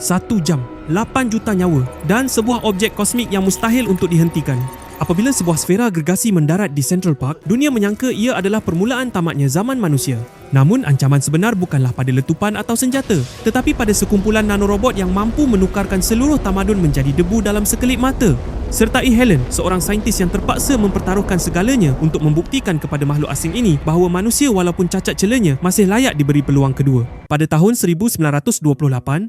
1 jam, 8 juta nyawa dan sebuah objek kosmik yang mustahil untuk dihentikan. Apabila sebuah sfera gergasi mendarat di Central Park, dunia menyangka ia adalah permulaan tamatnya zaman manusia. Namun ancaman sebenar bukanlah pada letupan atau senjata, tetapi pada sekumpulan nanorobot yang mampu menukarkan seluruh tamadun menjadi debu dalam sekelip mata. Sertai Helen, seorang saintis yang terpaksa mempertaruhkan segalanya untuk membuktikan kepada makhluk asing ini bahawa manusia walaupun cacat celanya masih layak diberi peluang kedua. Pada tahun 1928,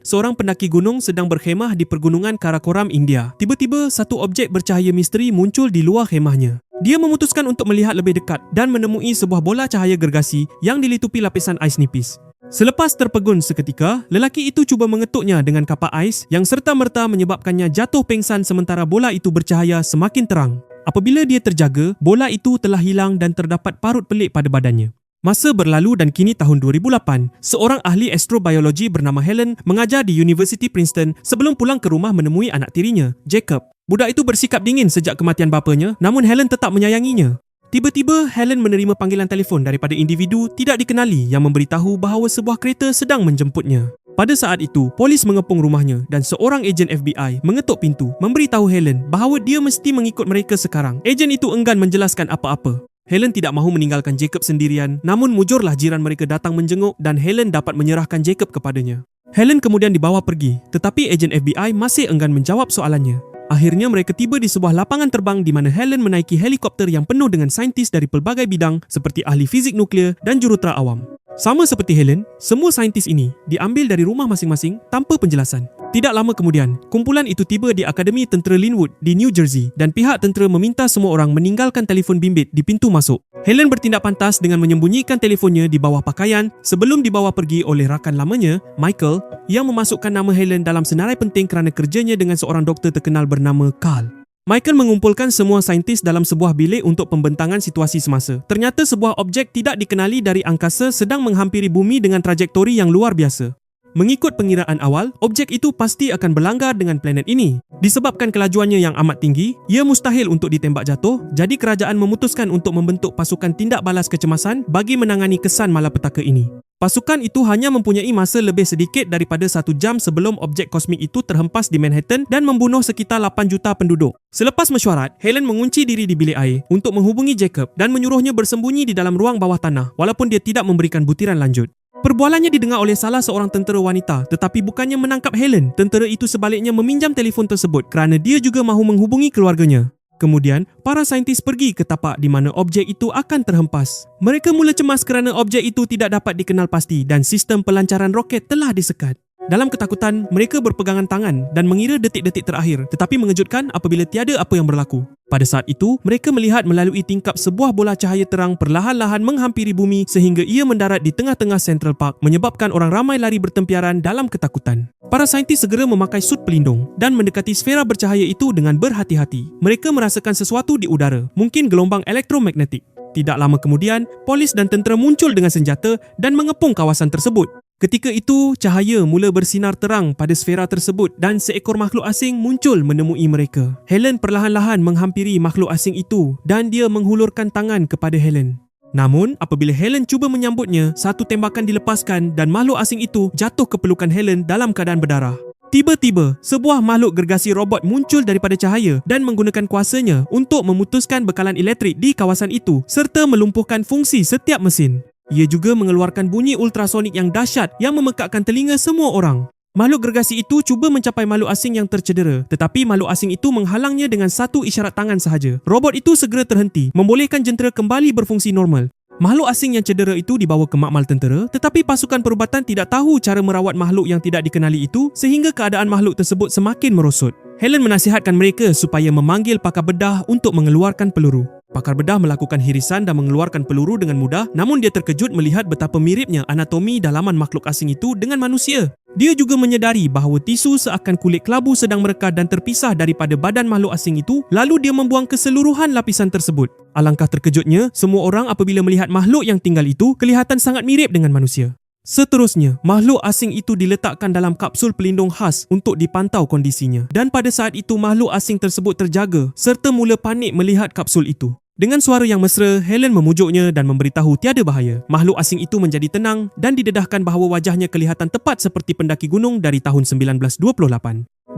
seorang pendaki gunung sedang berkhemah di pergunungan Karakoram, India. Tiba-tiba satu objek bercahaya misteri muncul di luar khemahnya. Dia memutuskan untuk melihat lebih dekat dan menemui sebuah bola cahaya gergasi yang dilitupi lapisan ais nipis. Selepas terpegun seketika, lelaki itu cuba mengetuknya dengan kapak ais yang serta-merta menyebabkannya jatuh pengsan sementara bola itu bercahaya semakin terang. Apabila dia terjaga, bola itu telah hilang dan terdapat parut pelik pada badannya. Masa berlalu dan kini tahun 2008, seorang ahli astrobiologi bernama Helen mengajar di University Princeton sebelum pulang ke rumah menemui anak tirinya, Jacob. Budak itu bersikap dingin sejak kematian bapanya, namun Helen tetap menyayanginya. Tiba-tiba, Helen menerima panggilan telefon daripada individu tidak dikenali yang memberitahu bahawa sebuah kereta sedang menjemputnya. Pada saat itu, polis mengepung rumahnya dan seorang ejen FBI mengetuk pintu memberitahu Helen bahawa dia mesti mengikut mereka sekarang. Ejen itu enggan menjelaskan apa-apa. Helen tidak mahu meninggalkan Jacob sendirian, namun mujurlah jiran mereka datang menjenguk dan Helen dapat menyerahkan Jacob kepadanya. Helen kemudian dibawa pergi, tetapi ejen FBI masih enggan menjawab soalannya. Akhirnya mereka tiba di sebuah lapangan terbang di mana Helen menaiki helikopter yang penuh dengan saintis dari pelbagai bidang seperti ahli fizik nuklear dan jurutera awam. Sama seperti Helen, semua saintis ini diambil dari rumah masing-masing tanpa penjelasan. Tidak lama kemudian, kumpulan itu tiba di Akademi Tentera Linwood di New Jersey dan pihak tentera meminta semua orang meninggalkan telefon bimbit di pintu masuk. Helen bertindak pantas dengan menyembunyikan telefonnya di bawah pakaian sebelum dibawa pergi oleh rakan lamanya, Michael, yang memasukkan nama Helen dalam senarai penting kerana kerjanya dengan seorang doktor terkenal bernama Carl. Michael mengumpulkan semua saintis dalam sebuah bilik untuk pembentangan situasi semasa. Ternyata sebuah objek tidak dikenali dari angkasa sedang menghampiri bumi dengan trajektori yang luar biasa. Mengikut pengiraan awal, objek itu pasti akan berlanggar dengan planet ini. Disebabkan kelajuannya yang amat tinggi, ia mustahil untuk ditembak jatuh, jadi kerajaan memutuskan untuk membentuk pasukan tindak balas kecemasan bagi menangani kesan malapetaka ini. Pasukan itu hanya mempunyai masa lebih sedikit daripada 1 jam sebelum objek kosmik itu terhempas di Manhattan dan membunuh sekitar 8 juta penduduk. Selepas mesyuarat, Helen mengunci diri di bilik air untuk menghubungi Jacob dan menyuruhnya bersembunyi di dalam ruang bawah tanah walaupun dia tidak memberikan butiran lanjut. Perbualannya didengar oleh salah seorang tentera wanita, tetapi bukannya menangkap Helen, tentera itu sebaliknya meminjam telefon tersebut kerana dia juga mahu menghubungi keluarganya. Kemudian, para saintis pergi ke tapak di mana objek itu akan terhempas. Mereka mula cemas kerana objek itu tidak dapat dikenal pasti dan sistem pelancaran roket telah disekat. Dalam ketakutan, mereka berpegangan tangan dan mengira detik-detik terakhir, tetapi mengejutkan apabila tiada apa yang berlaku. Pada saat itu, mereka melihat melalui tingkap sebuah bola cahaya terang perlahan-lahan menghampiri bumi sehingga ia mendarat di tengah-tengah Central Park, menyebabkan orang ramai lari bertempiaran dalam ketakutan. Para saintis segera memakai sut pelindung dan mendekati sfera bercahaya itu dengan berhati-hati. Mereka merasakan sesuatu di udara, mungkin gelombang elektromagnetik. Tidak lama kemudian, polis dan tentera muncul dengan senjata dan mengepung kawasan tersebut. Ketika itu, cahaya mula bersinar terang pada sfera tersebut dan seekor makhluk asing muncul menemui mereka. Helen perlahan-lahan menghampiri makhluk asing itu dan dia menghulurkan tangan kepada Helen. Namun, apabila Helen cuba menyambutnya, satu tembakan dilepaskan dan makhluk asing itu jatuh ke pelukan Helen dalam keadaan berdarah. Tiba-tiba, sebuah makhluk gergasi robot muncul daripada cahaya dan menggunakan kuasanya untuk memutuskan bekalan elektrik di kawasan itu serta melumpuhkan fungsi setiap mesin. Ia juga mengeluarkan bunyi ultrasonik yang dahsyat yang memekakkan telinga semua orang. Makhluk gergasi itu cuba mencapai makhluk asing yang tercedera, tetapi makhluk asing itu menghalangnya dengan satu isyarat tangan sahaja. Robot itu segera terhenti, membolehkan jentera kembali berfungsi normal. Makhluk asing yang cedera itu dibawa ke makmal tentera, tetapi pasukan perubatan tidak tahu cara merawat makhluk yang tidak dikenali itu sehingga keadaan makhluk tersebut semakin merosot. Helen menasihatkan mereka supaya memanggil pakar bedah untuk mengeluarkan peluru. Pakar bedah melakukan hirisan dan mengeluarkan peluru dengan mudah, namun dia terkejut melihat betapa miripnya anatomi dalaman makhluk asing itu dengan manusia. Dia juga menyedari bahawa tisu seakan kulit kelabu sedang merekat dan terpisah daripada badan makhluk asing itu, lalu dia membuang keseluruhan lapisan tersebut. Alangkah terkejutnya, semua orang apabila melihat makhluk yang tinggal itu kelihatan sangat mirip dengan manusia. Seterusnya, makhluk asing itu diletakkan dalam kapsul pelindung khas untuk dipantau kondisinya. Dan pada saat itu makhluk asing tersebut terjaga serta mula panik melihat kapsul itu. Dengan suara yang mesra, Helen memujuknya dan memberitahu tiada bahaya. Makhluk asing itu menjadi tenang dan didedahkan bahawa wajahnya kelihatan tepat seperti pendaki gunung dari tahun 1928.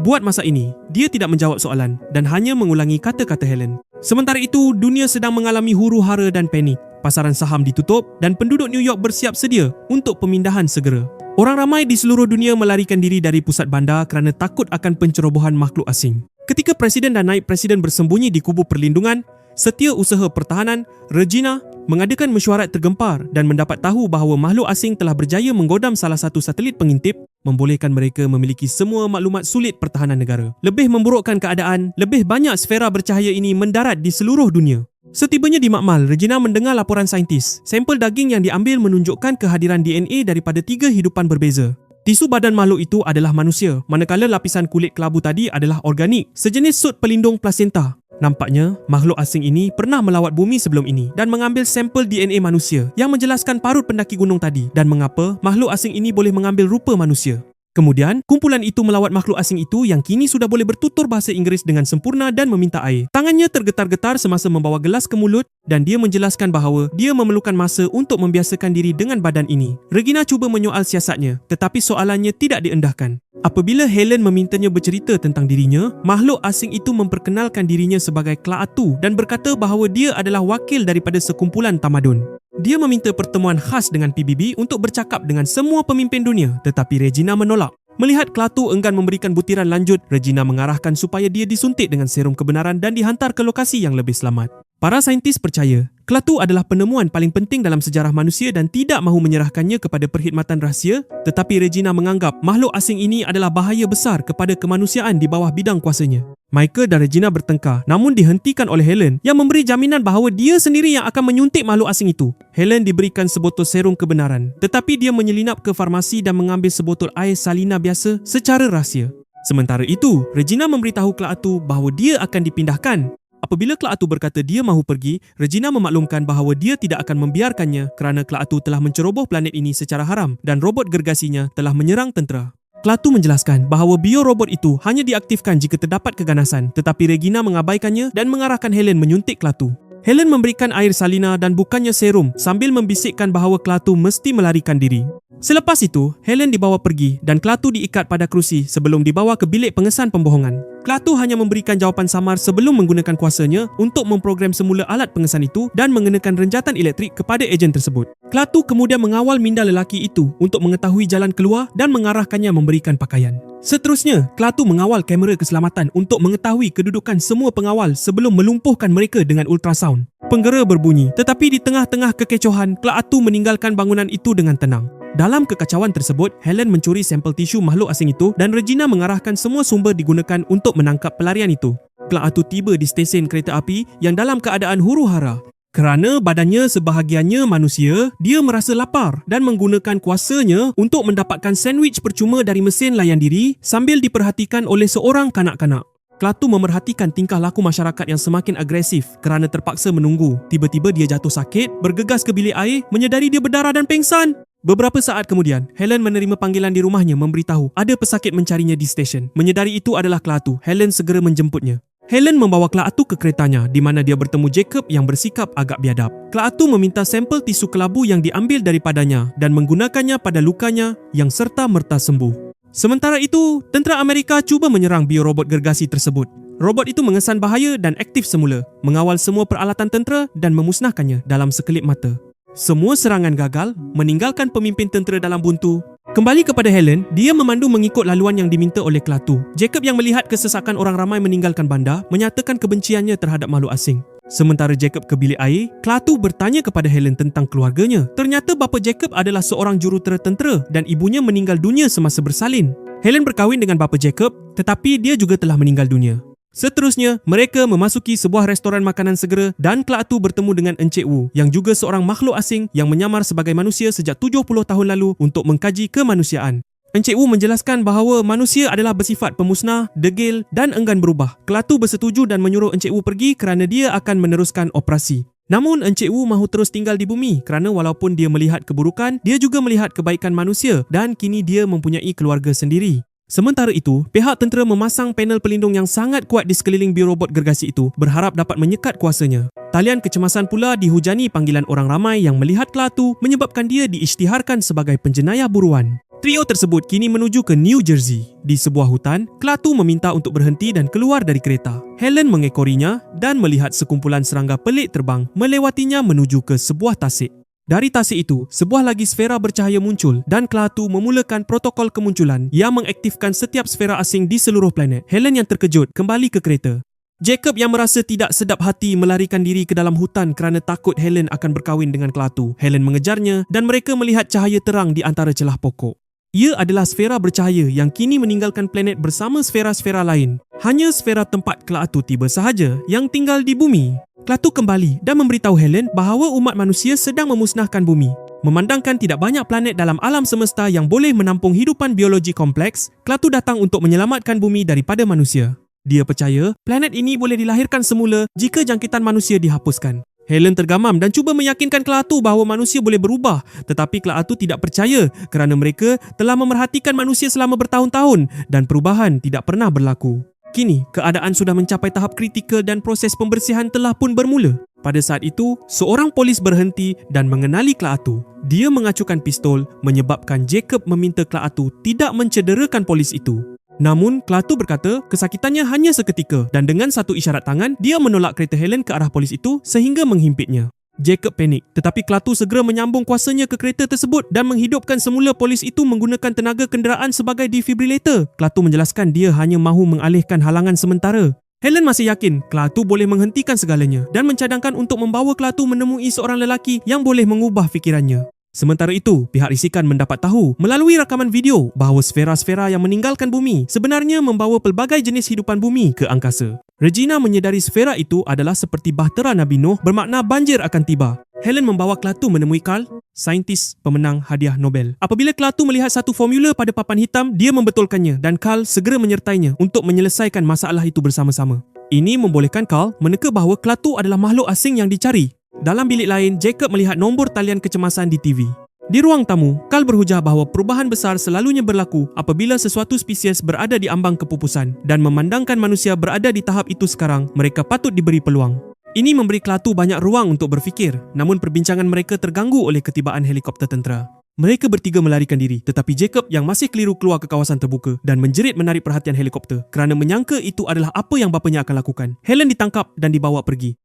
Buat masa ini, dia tidak menjawab soalan dan hanya mengulangi kata-kata Helen. Sementara itu, dunia sedang mengalami huru-hara dan panik. Pasaran saham ditutup dan penduduk New York bersiap sedia untuk pemindahan segera. Orang ramai di seluruh dunia melarikan diri dari pusat bandar kerana takut akan pencerobohan makhluk asing. Ketika Presiden dan Naib Presiden bersembunyi di kubu perlindungan, Setiausaha Pertahanan, Regina, mengadakan mesyuarat tergempar dan mendapat tahu bahawa makhluk asing telah berjaya menggodam salah satu satelit pengintip, membolehkan mereka memiliki semua maklumat sulit pertahanan negara. Lebih memburukkan keadaan, lebih banyak sfera bercahaya ini mendarat di seluruh dunia. Setibanya di makmal, Regina mendengar laporan saintis. Sampel daging yang diambil menunjukkan kehadiran DNA daripada 3 hidupan berbeza. Tisu badan makhluk itu adalah manusia, manakala lapisan kulit kelabu tadi adalah organik, sejenis sut pelindung plasenta. Nampaknya, makhluk asing ini pernah melawat bumi sebelum ini dan mengambil sampel DNA manusia yang menjelaskan parut pendaki gunung tadi dan mengapa makhluk asing ini boleh mengambil rupa manusia. Kemudian, kumpulan itu melawat makhluk asing itu yang kini sudah boleh bertutur bahasa Inggeris dengan sempurna dan meminta air. Tangannya tergetar-getar semasa membawa gelas ke mulut dan dia menjelaskan bahawa dia memerlukan masa untuk membiasakan diri dengan badan ini. Regina cuba menyoal siasatnya, tetapi soalannya tidak diendahkan. Apabila Helen memintanya bercerita tentang dirinya, makhluk asing itu memperkenalkan dirinya sebagai Klaatu dan berkata bahawa dia adalah wakil daripada sekumpulan tamadun. Dia meminta pertemuan khas dengan PBB untuk bercakap dengan semua pemimpin dunia, tetapi Regina menolak. Melihat Klaatu enggan memberikan butiran lanjut, Regina mengarahkan supaya dia disuntik dengan serum kebenaran dan dihantar ke lokasi yang lebih selamat. Para saintis percaya, Klaatu adalah penemuan paling penting dalam sejarah manusia dan tidak mahu menyerahkannya kepada perkhidmatan rahsia, tetapi Regina menganggap makhluk asing ini adalah bahaya besar kepada kemanusiaan di bawah bidang kuasanya. Michael dan Regina bertengkar, namun dihentikan oleh Helen yang memberi jaminan bahawa dia sendiri yang akan menyuntik makhluk asing itu. Helen diberikan sebotol serum kebenaran, tetapi dia menyelinap ke farmasi dan mengambil sebotol air salina biasa secara rahsia. Sementara itu, Regina memberitahu Klaatu bahawa dia akan dipindahkan. Apabila Klaatu berkata dia mahu pergi, Regina memaklumkan bahawa dia tidak akan membiarkannya kerana Klaatu telah menceroboh planet ini secara haram dan robot gergasinya telah menyerang tentera. Klaatu menjelaskan bahawa biorobot itu hanya diaktifkan jika terdapat keganasan, tetapi Regina mengabaikannya dan mengarahkan Helen menyuntik Klaatu. Helen memberikan air salina dan bukannya serum sambil membisikkan bahawa Klaatu mesti melarikan diri. Selepas itu, Helen dibawa pergi dan Klaatu diikat pada kerusi sebelum dibawa ke bilik pengesan pembohongan. Klaatu hanya memberikan jawapan samar sebelum menggunakan kuasanya untuk memprogram semula alat pengesan itu dan mengenakan renjatan elektrik kepada ejen tersebut. Klaatu kemudian mengawal minda lelaki itu untuk mengetahui jalan keluar dan mengarahkannya memberikan pakaian. Seterusnya, Klaatu mengawal kamera keselamatan untuk mengetahui kedudukan semua pengawal sebelum melumpuhkan mereka dengan ultrasound. Penggera berbunyi, tetapi di tengah-tengah kekecohan, Klaatu meninggalkan bangunan itu dengan tenang. Dalam kekacauan tersebut, Helen mencuri sampel tisu makhluk asing itu dan Regina mengarahkan semua sumber digunakan untuk menangkap pelarian itu. Klaatu tiba di stesen kereta api yang dalam keadaan huru-hara. Kerana badannya sebahagiannya manusia, dia merasa lapar dan menggunakan kuasanya untuk mendapatkan sandwich percuma dari mesin layan diri sambil diperhatikan oleh seorang kanak-kanak. Klaatu memerhatikan tingkah laku masyarakat yang semakin agresif kerana terpaksa menunggu. Tiba-tiba dia jatuh sakit, bergegas ke bilik air, menyedari dia berdarah dan pengsan. Beberapa saat kemudian, Helen menerima panggilan di rumahnya memberitahu ada pesakit mencarinya di stesen. Menyedari itu adalah Klaatu, Helen segera menjemputnya. Helen membawa Klaatu ke keretanya di mana dia bertemu Jacob yang bersikap agak biadab. Klaatu meminta sampel tisu kelabu yang diambil daripadanya dan menggunakannya pada lukanya yang serta-merta sembuh. Sementara itu, tentera Amerika cuba menyerang biorobot gergasi tersebut. Robot itu mengesan bahaya dan aktif semula, mengawal semua peralatan tentera dan memusnahkannya dalam sekelip mata. Semua serangan gagal, meninggalkan pemimpin tentera dalam buntu. Kembali kepada Helen, dia memandu mengikut laluan yang diminta oleh Klaatu. Jacob yang melihat kesesakan orang ramai meninggalkan bandar, menyatakan kebenciannya terhadap makhluk asing. Sementara Jacob ke bilik air, Klaatu bertanya kepada Helen tentang keluarganya. Ternyata bapa Jacob adalah seorang jurutera tentera dan ibunya meninggal dunia semasa bersalin. Helen berkahwin dengan bapa Jacob, tetapi dia juga telah meninggal dunia. Seterusnya, mereka memasuki sebuah restoran makanan segera dan Klaatu bertemu dengan Encik Wu yang juga seorang makhluk asing yang menyamar sebagai manusia sejak 70 tahun lalu untuk mengkaji kemanusiaan. Encik Wu menjelaskan bahawa manusia adalah bersifat pemusnah, degil dan enggan berubah. Klaatu bersetuju dan menyuruh Encik Wu pergi kerana dia akan meneruskan operasi. Namun Encik Wu mahu terus tinggal di bumi kerana walaupun dia melihat keburukan, dia juga melihat kebaikan manusia dan kini dia mempunyai keluarga sendiri. Sementara itu, pihak tentera memasang panel pelindung yang sangat kuat di sekeliling biorobot gergasi itu berharap dapat menyekat kuasanya. Talian kecemasan pula dihujani panggilan orang ramai yang melihat Klaatu menyebabkan dia diisytiharkan sebagai penjenayah buruan. Trio tersebut kini menuju ke New Jersey. Di sebuah hutan, Klaatu meminta untuk berhenti dan keluar dari kereta. Helen mengekorinya dan melihat sekumpulan serangga pelik terbang melewatinya menuju ke sebuah tasik. Dari tasik itu, sebuah lagi sfera bercahaya muncul dan Klaatu memulakan protokol kemunculan yang mengaktifkan setiap sfera asing di seluruh planet. Helen yang terkejut kembali ke kereta. Jacob yang merasa tidak sedap hati melarikan diri ke dalam hutan kerana takut Helen akan berkahwin dengan Klaatu. Helen mengejarnya dan mereka melihat cahaya terang di antara celah pokok. Ia adalah sfera bercahaya yang kini meninggalkan planet bersama sfera-sfera lain. Hanya sfera tempat Klaatu tiba sahaja yang tinggal di bumi. Klaatu kembali dan memberitahu Helen bahawa umat manusia sedang memusnahkan bumi. Memandangkan tidak banyak planet dalam alam semesta yang boleh menampung hidupan biologi kompleks, Klaatu datang untuk menyelamatkan bumi daripada manusia. Dia percaya planet ini boleh dilahirkan semula jika jangkitan manusia dihapuskan. Helen tergamam dan cuba meyakinkan Klaatu bahawa manusia boleh berubah, tetapi Klaatu tidak percaya kerana mereka telah memerhatikan manusia selama bertahun-tahun dan perubahan tidak pernah berlaku. Kini, keadaan sudah mencapai tahap kritikal dan proses pembersihan telah pun bermula. Pada saat itu, seorang polis berhenti dan mengenali Klaatu. Dia mengacukan pistol menyebabkan Jacob meminta Klaatu tidak mencederakan polis itu. Namun, Klaatu berkata kesakitannya hanya seketika dan dengan satu isyarat tangan, dia menolak kereta Helen ke arah polis itu sehingga menghimpitnya. Jacob panik, tetapi Klaatu segera menyambung kuasanya ke kereta tersebut dan menghidupkan semula polis itu menggunakan tenaga kenderaan sebagai defibrillator. Klaatu menjelaskan dia hanya mahu mengalihkan halangan sementara. Helen masih yakin Klaatu boleh menghentikan segalanya dan mencadangkan untuk membawa Klaatu menemui seorang lelaki yang boleh mengubah fikirannya. Sementara itu, pihak risikan mendapat tahu melalui rakaman video bahawa sfera-sfera yang meninggalkan bumi sebenarnya membawa pelbagai jenis hidupan bumi ke angkasa. Regina menyedari sfera itu adalah seperti bahtera Nabi Nuh, bermakna banjir akan tiba. Helen membawa Klaatu menemui Carl, saintis pemenang hadiah Nobel. Apabila Klaatu melihat satu formula pada papan hitam, dia membetulkannya dan Carl segera menyertainya untuk menyelesaikan masalah itu bersama-sama. Ini membolehkan Carl meneka bahawa Klaatu adalah makhluk asing yang dicari. Dalam bilik lain, Jacob melihat nombor talian kecemasan di TV. Di ruang tamu, Carl berhujah bahawa perubahan besar selalunya berlaku apabila sesuatu spesies berada di ambang kepupusan dan memandangkan manusia berada di tahap itu sekarang, mereka patut diberi peluang. Ini memberi Klaatu banyak ruang untuk berfikir, namun perbincangan mereka terganggu oleh ketibaan helikopter tentera. Mereka bertiga melarikan diri, tetapi Jacob yang masih keliru keluar ke kawasan terbuka dan menjerit menarik perhatian helikopter kerana menyangka itu adalah apa yang bapanya akan lakukan. Helen ditangkap dan dibawa pergi.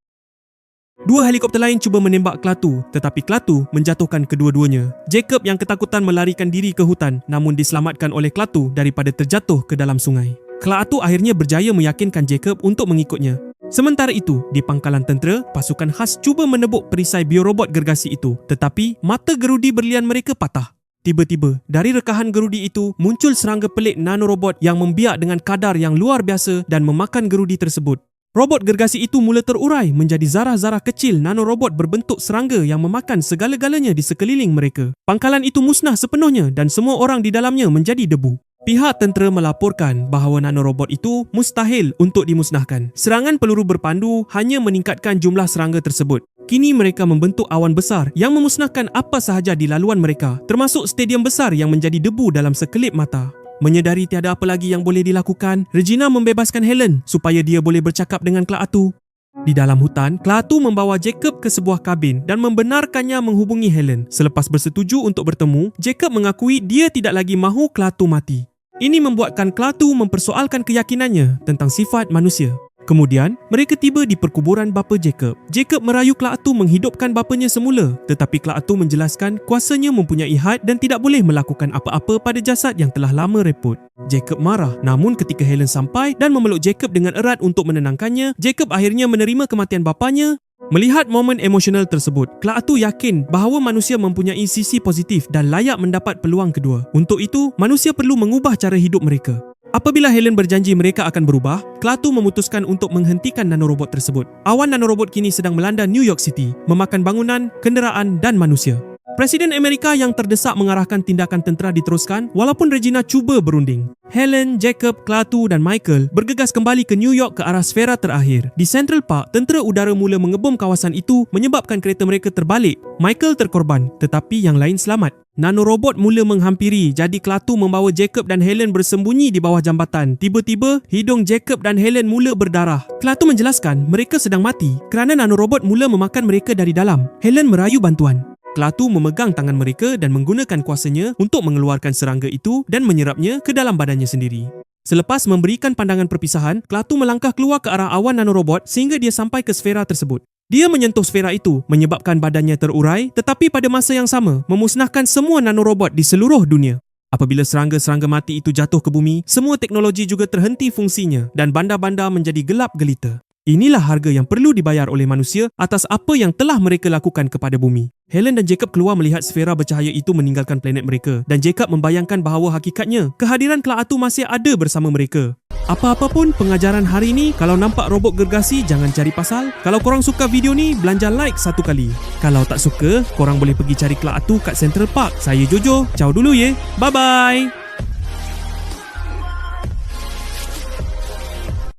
Dua helikopter lain cuba menembak Klaatu, tetapi Klaatu menjatuhkan kedua-duanya. Jacob yang ketakutan melarikan diri ke hutan namun diselamatkan oleh Klaatu daripada terjatuh ke dalam sungai. Klaatu akhirnya berjaya meyakinkan Jacob untuk mengikutnya. Sementara itu, di pangkalan tentera, pasukan khas cuba menebuk perisai biorobot gergasi itu, tetapi mata gerudi berlian mereka patah. Tiba-tiba, dari rekahan gerudi itu muncul serangga pelik nanorobot yang membiak dengan kadar yang luar biasa dan memakan gerudi tersebut. Robot gergasi itu mula terurai menjadi zarah-zarah kecil nanorobot berbentuk serangga yang memakan segala-galanya di sekeliling mereka. Pangkalan itu musnah sepenuhnya dan semua orang di dalamnya menjadi debu. Pihak tentera melaporkan bahawa nanorobot itu mustahil untuk dimusnahkan. Serangan peluru berpandu hanya meningkatkan jumlah serangga tersebut. Kini mereka membentuk awan besar yang memusnahkan apa sahaja di laluan mereka, termasuk stadium besar yang menjadi debu dalam sekelip mata. Menyedari tiada apa lagi yang boleh dilakukan, Regina membebaskan Helen supaya dia boleh bercakap dengan Klaatu. Di dalam hutan, Klaatu membawa Jacob ke sebuah kabin dan membenarkannya menghubungi Helen. Selepas bersetuju untuk bertemu, Jacob mengakui dia tidak lagi mahu Klaatu mati. Ini membuatkan Klaatu mempersoalkan keyakinannya tentang sifat manusia. Kemudian, mereka tiba di perkuburan bapa Jacob. Jacob merayu Klaatu menghidupkan bapanya semula, tetapi Klaatu menjelaskan kuasanya mempunyai had dan tidak boleh melakukan apa-apa pada jasad yang telah lama reput. Jacob marah, namun ketika Helen sampai dan memeluk Jacob dengan erat untuk menenangkannya, Jacob akhirnya menerima kematian bapanya. Melihat momen emosional tersebut, Klaatu yakin bahawa manusia mempunyai sisi positif dan layak mendapat peluang kedua. Untuk itu, manusia perlu mengubah cara hidup mereka. Apabila Helen berjanji mereka akan berubah, Klaatu memutuskan untuk menghentikan nanorobot tersebut. Awan nanorobot kini sedang melanda New York City, memakan bangunan, kenderaan dan manusia. Presiden Amerika yang terdesak mengarahkan tindakan tentera diteruskan walaupun Regina cuba berunding. Helen, Jacob, Klaatu dan Michael bergegas kembali ke New York ke arah sfera terakhir. Di Central Park, tentera udara mula mengebom kawasan itu menyebabkan kereta mereka terbalik. Michael terkorban, tetapi yang lain selamat. Nanorobot mula menghampiri, jadi Klaatu membawa Jacob dan Helen bersembunyi di bawah jambatan. Tiba-tiba, hidung Jacob dan Helen mula berdarah. Klaatu menjelaskan mereka sedang mati kerana nanorobot mula memakan mereka dari dalam. Helen merayu bantuan. Klaatu memegang tangan mereka dan menggunakan kuasanya untuk mengeluarkan serangga itu dan menyerapnya ke dalam badannya sendiri. Selepas memberikan pandangan perpisahan, Klaatu melangkah keluar ke arah awan nanorobot sehingga dia sampai ke sfera tersebut. Dia menyentuh sfera itu, menyebabkan badannya terurai, tetapi pada masa yang sama, memusnahkan semua nanorobot di seluruh dunia. Apabila serangga-serangga mati itu jatuh ke bumi, semua teknologi juga terhenti fungsinya dan bandar-bandar menjadi gelap gelita. Inilah harga yang perlu dibayar oleh manusia atas apa yang telah mereka lakukan kepada bumi. Helen dan Jacob keluar melihat sfera bercahaya itu meninggalkan planet mereka dan Jacob membayangkan bahawa hakikatnya kehadiran Klaatu masih ada bersama mereka. Apa-apa pun pengajaran hari ini, kalau nampak robot gergasi jangan cari pasal. Kalau korang suka video ni, belanja like 1 kali. Kalau tak suka, korang boleh pergi cari Klaatu kat Central Park. Saya Jojo, ciao dulu ye. Bye bye.